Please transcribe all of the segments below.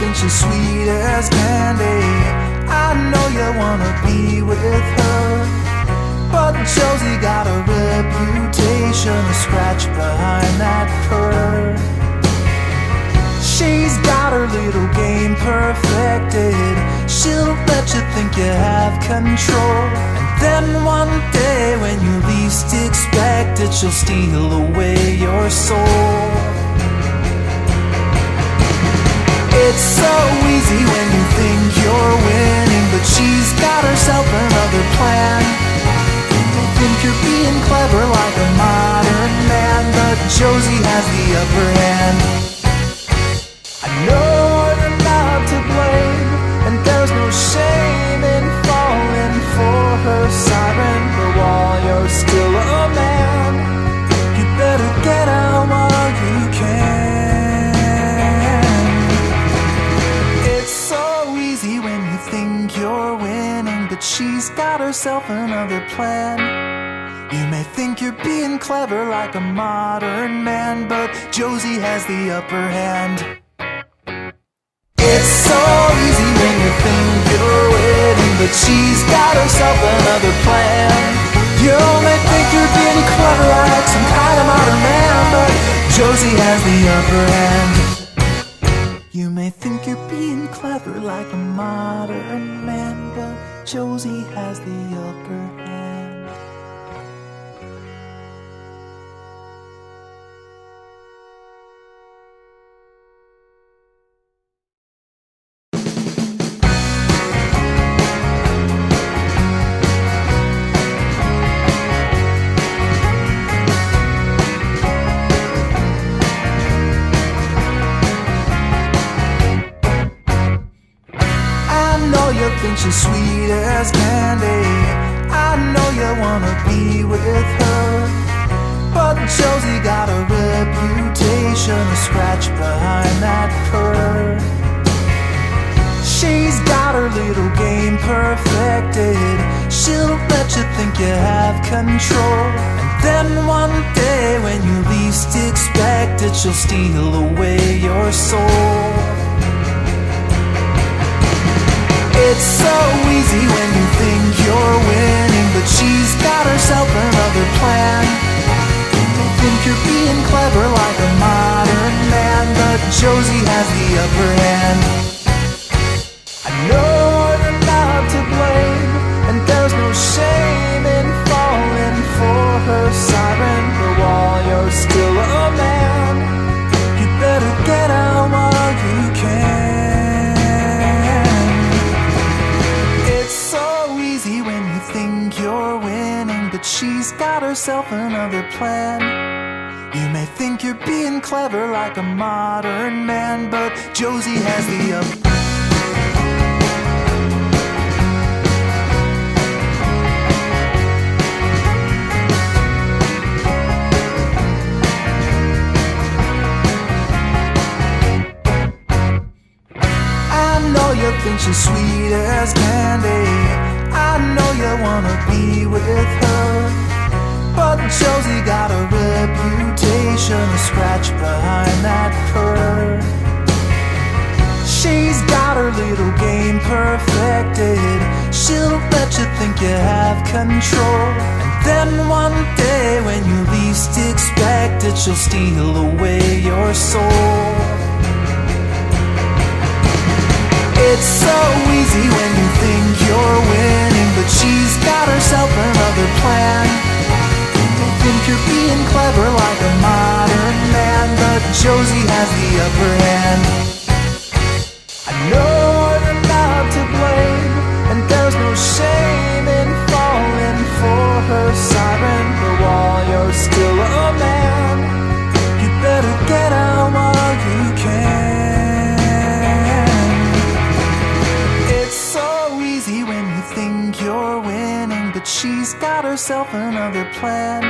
think she's sweet as candy. I know you wanna be with her, but Josie got a reputation, a scratch behind that purr. She's got her little game perfected. She'll let you think you have control, and then one day when you least expect it, she'll steal away your soul. It's so easy when you think you're winning, but she's got herself another plan. You think you're being clever like a modern man, but Josie has the upper hand. I know you're not to blame, and there's no shame in falling for her siren, but while you're still a man, you better get out while you can. It's so easy when you think you're winning, but she's got herself another plan. You may think you're being clever like a modern man, but Josie has the upper hand. It's so easy when you think you're winning, but she's got herself another plan. You may think you're being clever like some kind of modern man, but Josie has the upper hand. You may think you're being clever like a modern man, but Josie has the upper hand. Think she's sweet as candy. I know you wanna be with her, but Josie got a reputation, a scratch behind that purr. She's got her little game perfected. She'll let you think you have control, and then one day when you least expect it, she'll steal away your soul. It's so easy when you think you're winning, but she's got herself another plan. You think you're being clever like a modern man, but Josie has the upper hand. I know you're not to blame, and there's no shame in falling for her siren, but while you're still a man, you better get out while you can. When you think you're winning, but she's got herself another plan. You may think you're being clever like a modern man, but Josie has the upper. You think she's sweet as candy. I know you wanna be with her, but Josie got a reputation, a scratch behind that purr. She's got her little game perfected. She'll let you think you have control, and then one day when you least expect it, she'll steal away your soul. It's so easy when you think you're winning, but she's got herself another plan. You think you're being clever like a modern man, but Josie has the upper hand. I know you're not to blame, and there's no shame in falling for her siren, but while you're still a man, you better get out while you can. When you think you're winning, but she's got herself another plan.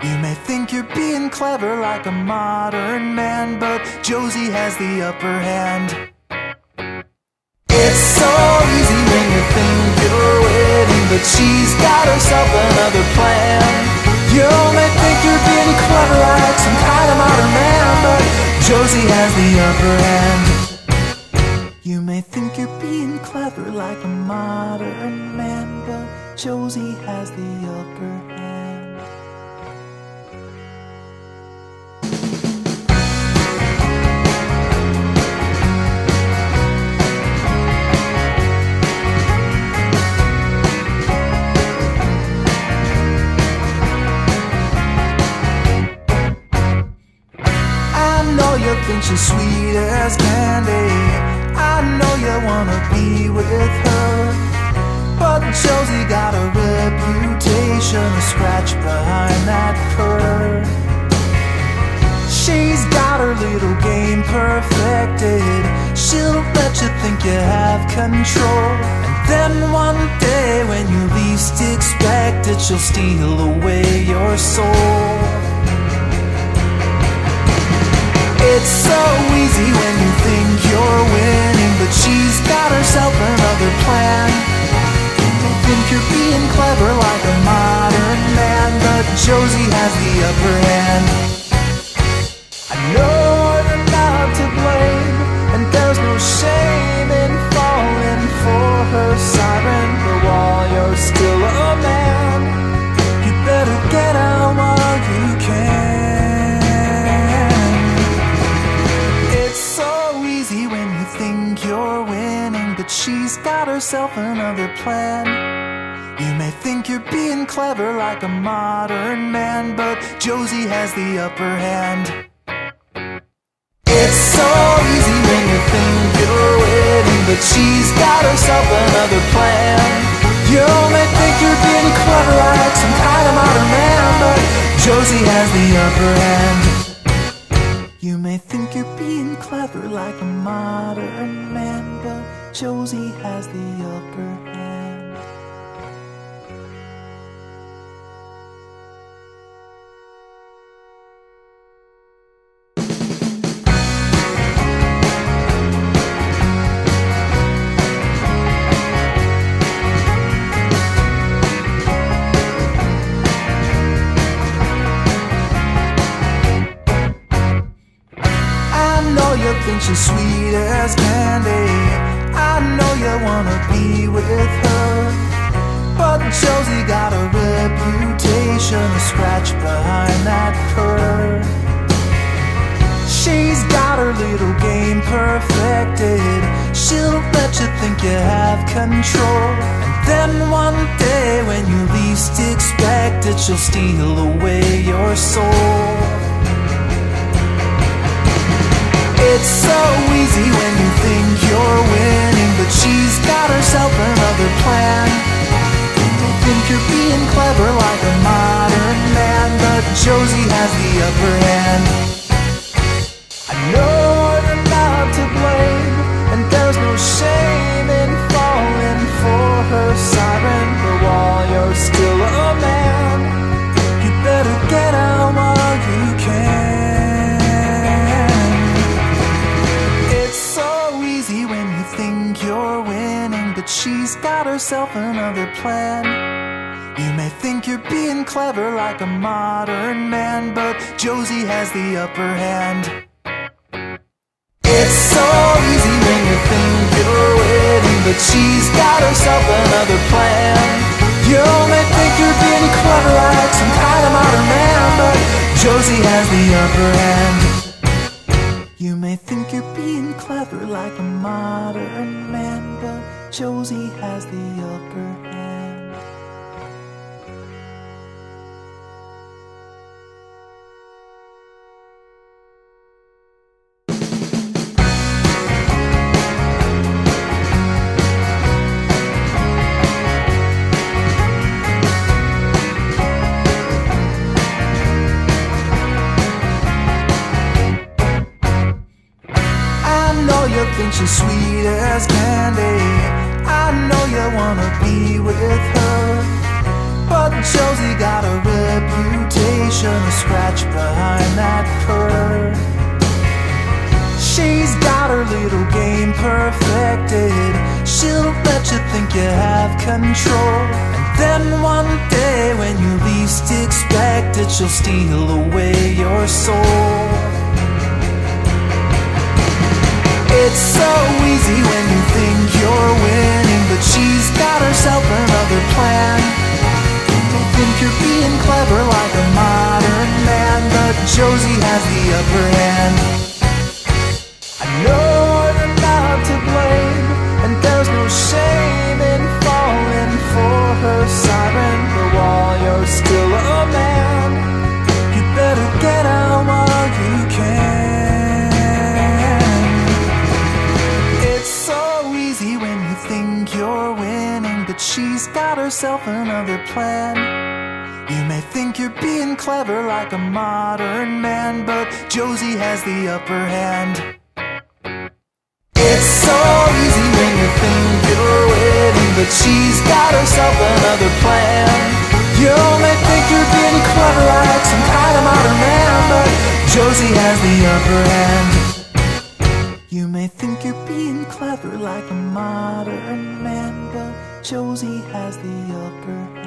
You may think you're being clever like a modern man, but Josie has the upper hand. It's so easy when you think you're winning, but she's got herself another plan. You may think you're being clever like some kind of modern man, but Josie has the upper hand. Josie has the upper hand. I know you think she's sweet as candy. I know you wanna be with her, but Josie got a reputation, a scratch behind that purr. She's got her little game perfected. She'll let you think you have control, and then one day when you least expect it, she'll steal away your soul. It's so easy when you think you're winning, but she's got herself another plan. You think you're being clever like a modern man, but Josie has the upper hand. I know you're not to blame, and there's no shame in falling for her siren, but while you're still a man, you better get out while you can. When you think you're winning, but she's got herself another plan. You may think you're being clever like a modern man, but Josie has the upper hand. It's so easy when you think you're winning, but she's got herself another plan. You may think you're being clever like some kind of modern man, but Josie has the upper hand. You may think you're being clever like a modern man, but Josie has the upper hand. You think she's sweet as candy. I know you wanna be with her, but Josie got a reputation, a scratch behind that purr. She's got her little game perfected. She'll let you think you have control, and then one day when you least expect it, she'll steal away your soul. It's so easy when you think you're winning, but she's got herself another plan. You think you're being clever like a modern man, but Josie has the upper hand. I know you're not to blame, and there's no shame in falling for her siren, but while you're still a man, you better get out while you can. When you think you're winning, but she's got herself another plan. You may think you're being clever like a modern man, but Josie has the upper hand. It's so easy when you think you're winning, but she's got herself another plan. You may think you're being clever like some kind of modern man, but Josie has the upper hand. You may think you're being clever like a modern man, but Josie has the upper hand. You think she's sweet as candy. I know you wanna be with her, but Josie got a reputation, a scratch behind that purr. She's got her little game perfected. She'll let you think you have control, and then one day when you least expect it, she'll steal away your soul. It's so easy when you think you're winning, but she's got herself another plan. you're being clever like a modern man, but Josie has the upper hand. I know you're not to blame, and there's no shame in falling for her siren. But while you're still a man, you better get out while you can. It's so easy when you think you're winning, but she's got herself another plan. You may think you're being clever like a modern man, but Josie has the upper hand. It's so easy when you think you're winning, but she's got herself another plan. You may think you're being clever like some kind of modern man, but Josie has the upper hand. You may think you're being clever like a modern man, but Josie has the upper hand.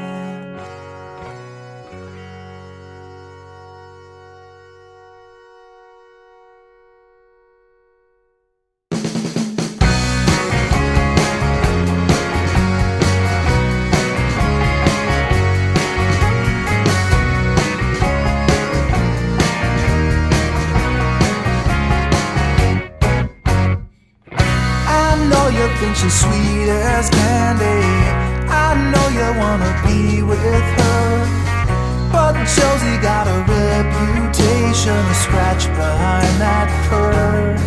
You think she's sweet as candy, I know you wanna be with her, but Josie got a reputation, a scratch behind that purr.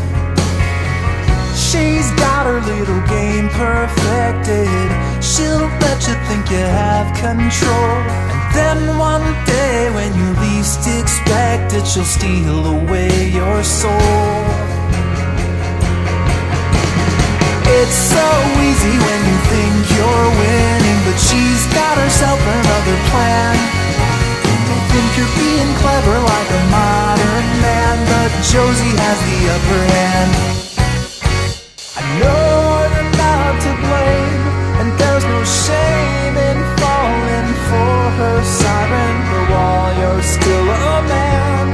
She's got her little game perfected. She'll let you think you have control, and then one day when you least expect it, she'll steal away your soul. It's so easy when you think you're winning, but she's got herself another plan. You think you're being clever like a modern man, but Josie has the upper hand. I know you're not to blame, and there's no shame in falling for her siren. But while you're still a man,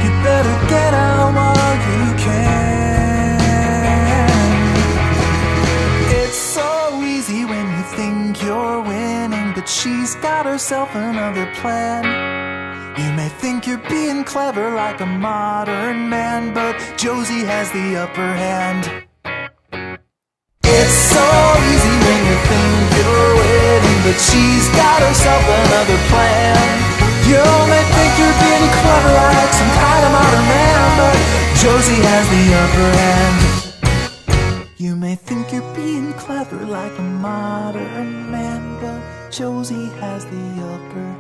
you better get out while you can. You're winning, but she's got herself another plan. You may think you're being clever like a modern man, but Josie has the upper hand. It's so easy when you think you're winning, but she's got herself another plan. You may think you're being clever like some kind of modern man, but Josie has the upper hand. You may think you're being clever like a modern man, but Josie has the upper hand.